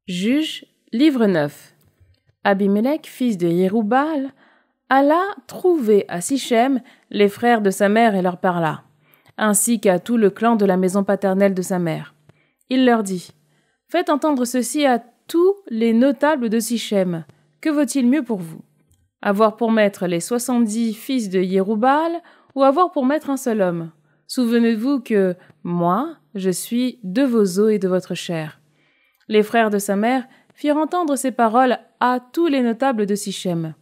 Juge, livre 9. Abimélec, fils de Yérub-Baal, alla trouver à Sichem les frères de sa mère et leur parla, ainsi qu'à tout le clan de la maison paternelle de sa mère. Il leur dit : Faites entendre ceci à tous les notables de Sichem. Que vaut-il mieux pour vous ? Avoir pour maître les 70 fils de Yérub-Baal ou avoir pour maître un seul homme ? Souvenez-vous que moi, je suis de vos os et de votre chair. Les frères de sa mère firent entendre ces paroles à tous les notables de Sichem.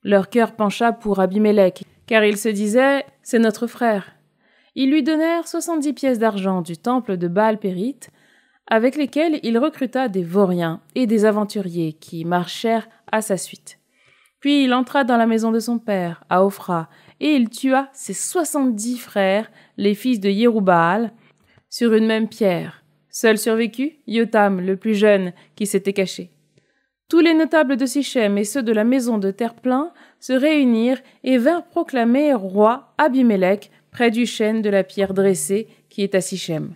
Leur cœur pencha pour Abimélec, car ils se disaient « C'est notre frère ». Ils lui donnèrent 70 pièces d'argent du temple de Baal-Périte, avec lesquels il recruta des vauriens et des aventuriers qui marchèrent à sa suite. Puis il entra dans la maison de son père, à Ophra, et il tua ses 70 frères, les fils de Yérub-Baal, sur une même pierre. Seul survécut Yotam, le plus jeune, qui s'était caché. Tous les notables de Sichem et ceux de la maison de Terre-Plein se réunirent et vinrent proclamer roi Abimélec près du chêne de la pierre dressée qui est à Sichem.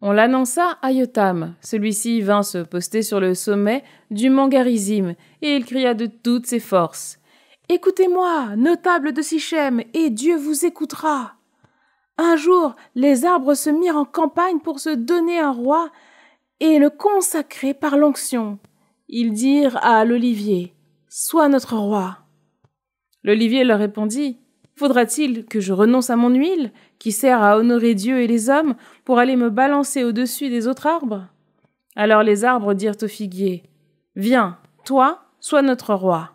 On l'annonça à Yotam. Celui-ci vint se poster sur le sommet du mont Garizim et il cria de toutes ses forces : « Écoutez-moi, notables de Sichem, et Dieu vous écoutera !» Un jour, les arbres se mirent en campagne pour se donner un roi et le consacrer par l'onction. Ils dirent à l'olivier : « Sois notre roi. » L'olivier leur répondit : « Faudra-t-il que je renonce à mon huile, qui sert à honorer Dieu et les hommes, pour aller me balancer au-dessus des autres arbres ?» Alors les arbres dirent au figuier : « Viens, toi, sois notre roi. »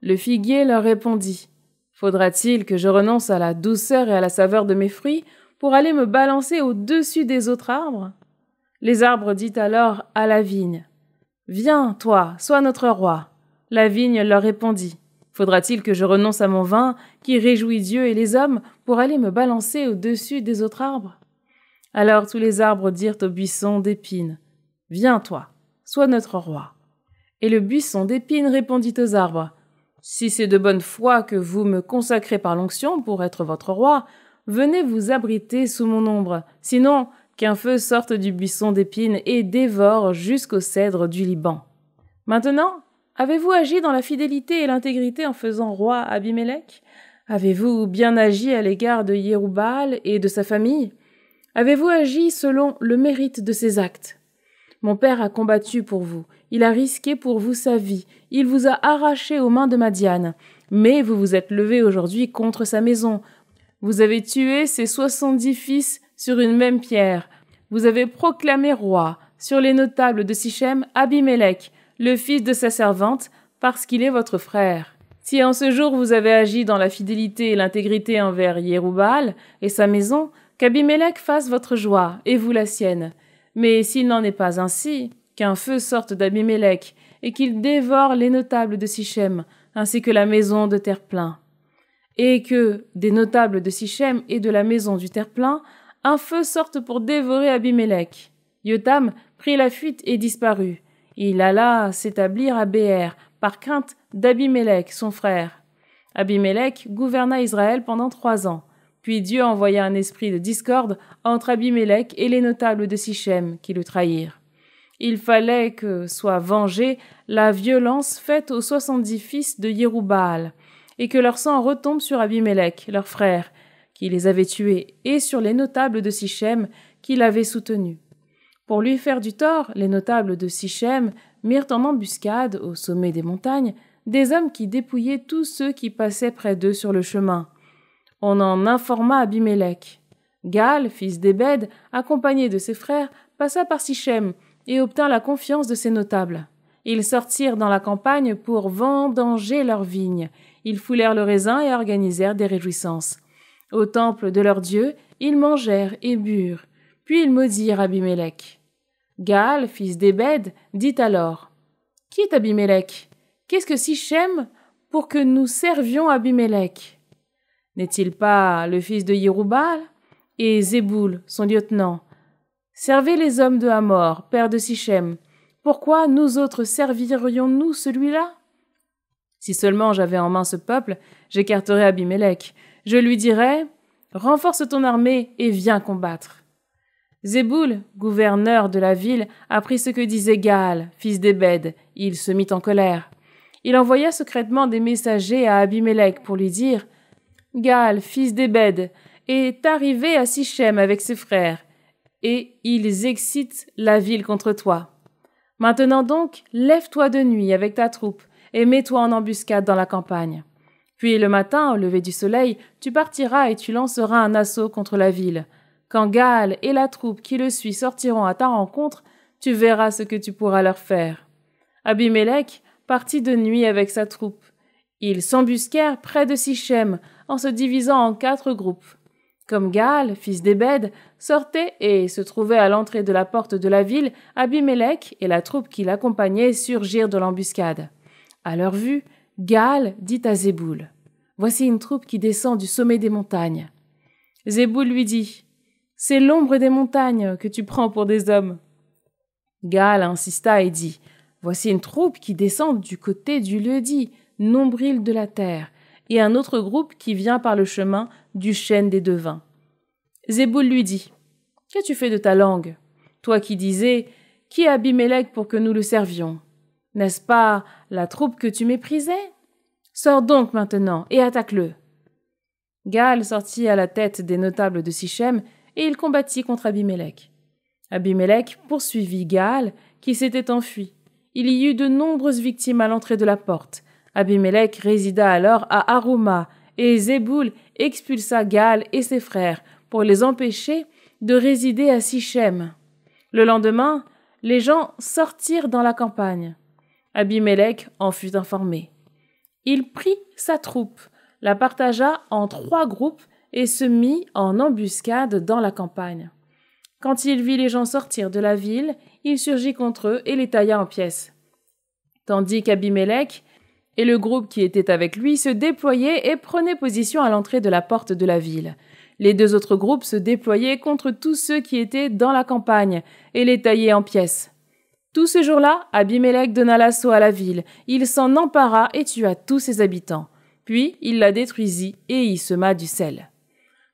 Le figuier leur répondit : « Faudra-t-il que je renonce à la douceur et à la saveur de mes fruits pour aller me balancer au-dessus des autres arbres ?» Les arbres dirent alors à la vigne : « Viens, toi, sois notre roi. » La vigne leur répondit : « Faudra-t-il que je renonce à mon vin qui réjouit Dieu et les hommes pour aller me balancer au-dessus des autres arbres ?» Alors tous les arbres dirent au buisson d'épines : « Viens, toi, sois notre roi. » Et le buisson d'épines répondit aux arbres : « Si c'est de bonne foi que vous me consacrez par l'onction pour être votre roi, venez vous abriter sous mon ombre, sinon qu'un feu sorte du buisson d'épines et dévore jusqu'au cèdre du Liban. » Maintenant, avez-vous agi dans la fidélité et l'intégrité en faisant roi Abimélec ? Avez-vous bien agi à l'égard de Yérub-Baal et de sa famille ? Avez-vous agi selon le mérite de ses actes ? Mon père a combattu pour vous, il a risqué pour vous sa vie, il vous a arraché aux mains de Madian, mais vous vous êtes levé aujourd'hui contre sa maison. Vous avez tué ses 70 fils sur une même pierre. Vous avez proclamé roi sur les notables de Sichem Abimélec, le fils de sa servante, parce qu'il est votre frère. Si en ce jour vous avez agi dans la fidélité et l'intégrité envers Yérub-Baal et sa maison, qu'Abimélec fasse votre joie et vous la sienne. Mais s'il n'en est pas ainsi, qu'un feu sorte d'Abimélec et qu'il dévore les notables de Sichem, ainsi que la maison de Terre-Plein. Et que, des notables de Sichem et de la maison du Terre-Plein, un feu sorte pour dévorer Abimélec. Yotam prit la fuite et disparut. Il alla s'établir à Béer, par crainte d'Abimélec, son frère. Abimélec gouverna Israël pendant 3 ans. Puis Dieu envoya un esprit de discorde entre Abimélec et les notables de Sichem qui le trahirent. Il fallait que soit vengée la violence faite aux 70 fils de Yérub-Baal, et que leur sang retombe sur Abimélec, leur frère, qui les avait tués, et sur les notables de Sichem qui l'avaient soutenu. Pour lui faire du tort, les notables de Sichem mirent en embuscade, au sommet des montagnes, des hommes qui dépouillaient tous ceux qui passaient près d'eux sur le chemin. On en informa Abimélec. Gaal, fils d'Ébed, accompagné de ses frères, passa par Sichem et obtint la confiance de ses notables. Ils sortirent dans la campagne pour vendanger leurs vignes. Ils foulèrent le raisin et organisèrent des réjouissances. Au temple de leur Dieu, ils mangèrent et burent. Puis ils maudirent Abimélec. Gaal, fils d'Ébed, dit alors : « Qui est Abimélec ? Qu'est-ce que Sichem pour que nous servions Abimélec ? N'est-il pas le fils de Yérub-Baal ? Et Zéboul, son lieutenant. Servez les hommes de Hamor, père de Sichem. Pourquoi nous autres servirions-nous celui-là ? Si seulement j'avais en main ce peuple, j'écarterais Abimélec. Je lui dirais : renforce ton armée et viens combattre. » Zéboul, gouverneur de la ville, apprit ce que disait Gaal, fils d'Ébed. Il se mit en colère. Il envoya secrètement des messagers à Abimélec pour lui dire « Gaal, fils d'Ébed, est arrivé à Sichem avec ses frères, et ils excitent la ville contre toi. Maintenant donc, lève-toi de nuit avec ta troupe, et mets-toi en embuscade dans la campagne. Puis le matin, au lever du soleil, tu partiras et tu lanceras un assaut contre la ville. Quand Gaal et la troupe qui le suit sortiront à ta rencontre, tu verras ce que tu pourras leur faire. » Abimélec partit de nuit avec sa troupe. Ils s'embusquèrent près de Sichem, en se divisant en 4 groupes. Comme Gaal, fils d'Ébed, sortait et se trouvait à l'entrée de la porte de la ville, Abimélec et la troupe qui l'accompagnait surgirent de l'embuscade. À leur vue, Gaal dit à Zéboul « Voici une troupe qui descend du sommet des montagnes. » Zéboul lui dit « C'est l'ombre des montagnes que tu prends pour des hommes. » Gaal insista et dit « Voici une troupe qui descend du côté du lieu-dit, nombril de la terre, et un autre groupe qui vient par le chemin du chêne des devins. » Zéboul lui dit « Qu'as-tu fait de ta langue, toi qui disais « Qui est Abimélec pour que nous le servions ?» N'est-ce pas la troupe que tu méprisais? Sors donc maintenant et attaque-le. » Gaal sortit à la tête des notables de Sichem et il combattit contre Abimélec. Abimélec poursuivit Gaal qui s'était enfui. Il y eut de nombreuses victimes à l'entrée de la porte. Abimélec résida alors à Arouma et Zéboul expulsa Gaal et ses frères pour les empêcher de résider à Sichem. Le lendemain, les gens sortirent dans la campagne. Abimélec en fut informé. Il prit sa troupe, la partagea en 3 groupes et se mit en embuscade dans la campagne. Quand il vit les gens sortir de la ville, il surgit contre eux et les tailla en pièces. Tandis qu'Abimélec et le groupe qui était avec lui se déployaient et prenaient position à l'entrée de la porte de la ville. Les 2 autres groupes se déployaient contre tous ceux qui étaient dans la campagne et les taillaient en pièces. Tout ce jour-là, Abimélec donna l'assaut à la ville. Il s'en empara et tua tous ses habitants. Puis il la détruisit et y sema du sel.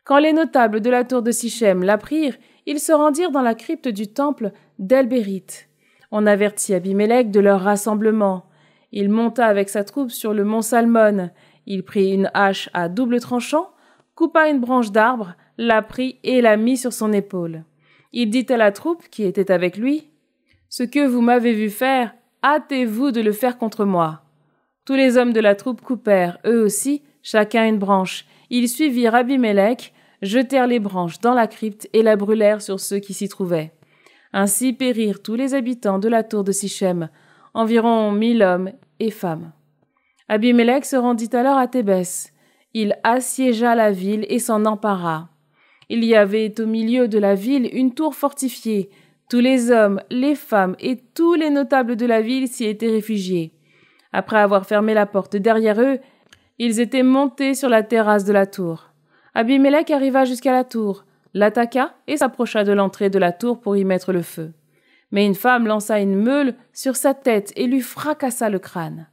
Quand les notables de la tour de Sichem l'apprirent, ils se rendirent dans la crypte du temple d'El-Bérith. On avertit Abimélec de leur rassemblement. Il monta avec sa troupe sur le mont Salmon. Il prit une hache à double tranchant, coupa une branche d'arbre, la prit et la mit sur son épaule. Il dit à la troupe qui était avec lui « Ce que vous m'avez vu faire, hâtez-vous de le faire contre moi. » Tous les hommes de la troupe coupèrent, eux aussi, chacun une branche. Ils suivirent Abimélec, jetèrent les branches dans la crypte et la brûlèrent sur ceux qui s'y trouvaient. Ainsi périrent tous les habitants de la tour de Sichem, environ 1000 hommes et femmes. Abimélec se rendit alors à Thébès. Il assiégea la ville et s'en empara. Il y avait au milieu de la ville une tour fortifiée. Tous les hommes, les femmes et tous les notables de la ville s'y étaient réfugiés. Après avoir fermé la porte derrière eux, ils étaient montés sur la terrasse de la tour. Abimélec arriva jusqu'à la tour, l'attaqua et s'approcha de l'entrée de la tour pour y mettre le feu. Mais une femme lança une meule sur sa tête et lui fracassa le crâne.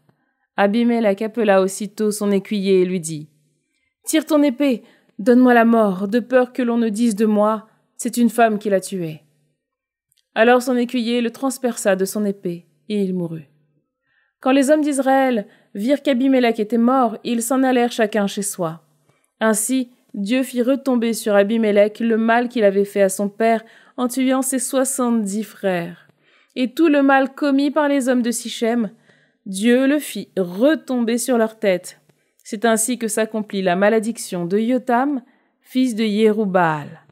Abimélec appela aussitôt son écuyer et lui dit « Tire ton épée, donne-moi la mort, de peur que l'on ne dise de moi, c'est une femme qui l'a tué. » Alors son écuyer le transperça de son épée, et il mourut. Quand les hommes d'Israël virent qu'Abimélec était mort, ils s'en allèrent chacun chez soi. Ainsi, Dieu fit retomber sur Abimélec le mal qu'il avait fait à son père en tuant ses 70 frères. Et tout le mal commis par les hommes de Sichem, Dieu le fit retomber sur leur tête. C'est ainsi que s'accomplit la malédiction de Yotam, fils de Yérub-Baal.